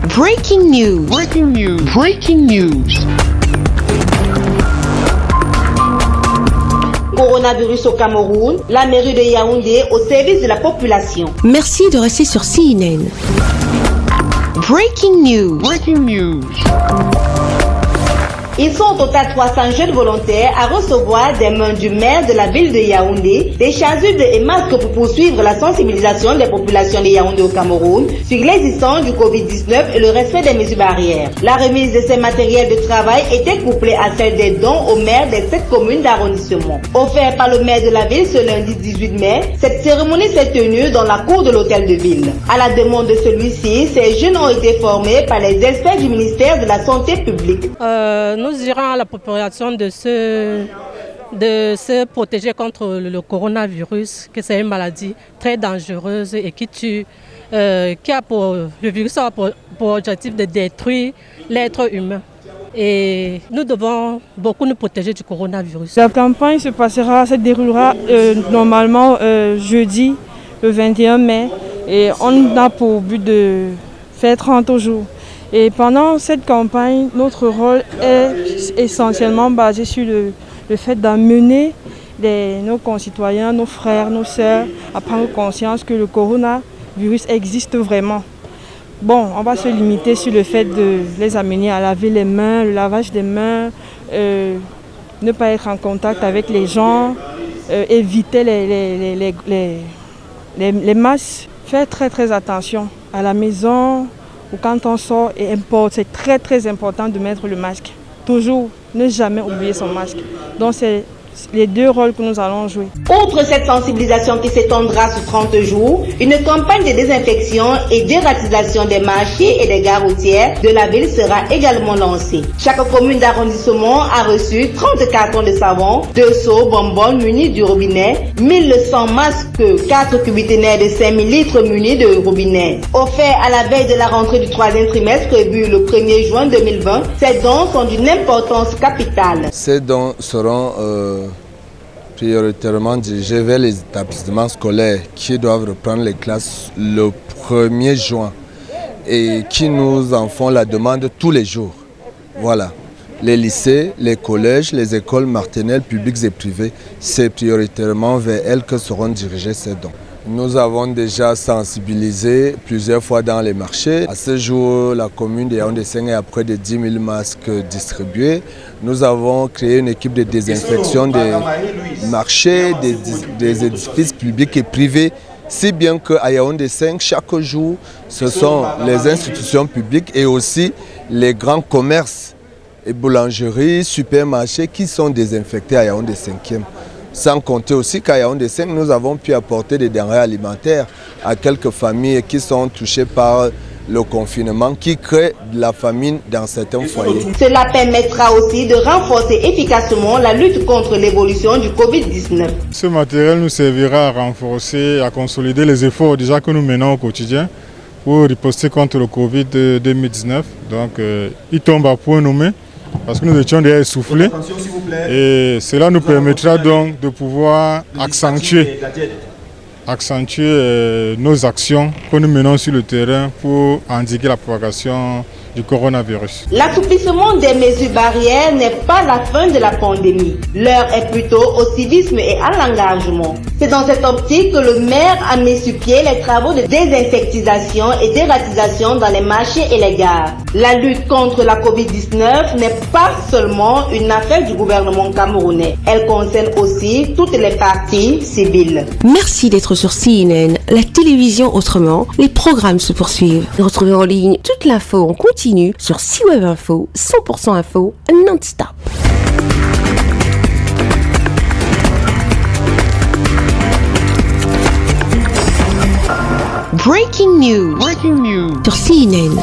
Breaking news. Breaking news. Breaking news. Coronavirus au Cameroun, la mairie de Yaoundé au service de la population. Merci de rester sur CNN. Breaking news. Breaking news. Ils sont au total 300 jeunes volontaires à recevoir des mains du maire de la ville de Yaoundé des chasubles et masques pour poursuivre la sensibilisation des populations de Yaoundé au Cameroun sur l'existence du Covid-19 et le respect des mesures barrières. La remise de ces matériels de travail était couplée à celle des dons aux maires des 7 communes d'arrondissement. Offert par le maire de la ville ce lundi 18 mai, cette cérémonie s'est tenue dans la cour de l'hôtel de ville. À la demande de celui-ci, ces jeunes ont été formés par les experts du ministère de la Santé publique. Nous dirons à la population de se protéger contre le coronavirus, que c'est une maladie très dangereuse et qui tue, le virus a pour objectif de détruire l'être humain. Et nous devons beaucoup nous protéger du coronavirus. La campagne se déroulera normalement jeudi, le 21 mai, et on a pour but de faire 30 jours. Et pendant cette campagne, notre rôle est essentiellement basé sur le fait d'amener nos concitoyens, nos frères, nos sœurs à prendre conscience que le coronavirus existe vraiment. Bon, on va se limiter sur le fait de les amener à laver les mains, le lavage des mains, ne pas être en contact avec les gens, éviter les masses, faire très attention à la maison. Quand on sort et importe, c'est très important de mettre le masque. Toujours, ne jamais oublier son masque. Donc c'est les deux rôles que nous allons jouer. Outre cette sensibilisation qui s'étendra sur 30 jours, une campagne de désinfection et d'ératisation des marchés et des gares routières de la ville sera également lancée. Chaque commune d'arrondissement a reçu 30 cartons de savon, 2 seaux bonbonnes munis du robinet, 1100 masques, 4 cubiténaires de 5000 litres munis de robinet. Offert à la veille de la rentrée du 3e trimestre prévue le 1er juin 2020, ces dons sont d'une importance capitale. Ces dons seront prioritairement dirigés vers les établissements scolaires qui doivent reprendre les classes le 1er juin et qui nous en font la demande tous les jours. Voilà. Les lycées, les collèges, les écoles maternelles publiques et privées, c'est prioritairement vers elles que seront dirigés ces dons. Nous avons déjà sensibilisé plusieurs fois dans les marchés. À ce jour, la commune de Yaoundé-5 est à près de 10 000 masques distribués. Nous avons créé une équipe de désinfection des marchés, des édifices publics et privés, si bien qu'à Yaoundé-5, chaque jour, ce sont les institutions publiques et aussi les grands commerces et boulangeries, supermarchés qui sont désinfectés à Yaoundé-5e. Sans compter aussi qu'à Yaoundé-5, nous avons pu apporter des denrées alimentaires à quelques familles qui sont touchées par le confinement, qui crée de la famine dans certains foyers. Cela permettra aussi de renforcer efficacement la lutte contre l'évolution du Covid-19. Ce matériel nous servira à renforcer, à consolider les efforts déjà que nous menons au quotidien pour riposter contre le Covid-19. Donc il tombe à point nommé, parce que nous étions déjà essoufflés et cela nous permettra donc de pouvoir accentuer nos actions que nous menons sur le terrain pour endiguer la propagation du coronavirus. L'assouplissement des mesures barrières n'est pas la fin de la pandémie. L'heure est plutôt au civisme et à l'engagement. C'est dans cette optique que le maire a mis sur pied les travaux de désinsectisation et d'ératisation dans les marchés et les gares. La lutte contre la Covid-19 n'est pas seulement une affaire du gouvernement camerounais. Elle concerne aussi toutes les parties civiles. Merci d'être sur CNN, la télévision autrement. Les programmes se poursuivent. Retrouvez en ligne toute l'info en continu sur C-Web Info, 100% info, non-stop. Breaking news. Breaking news sur CNN.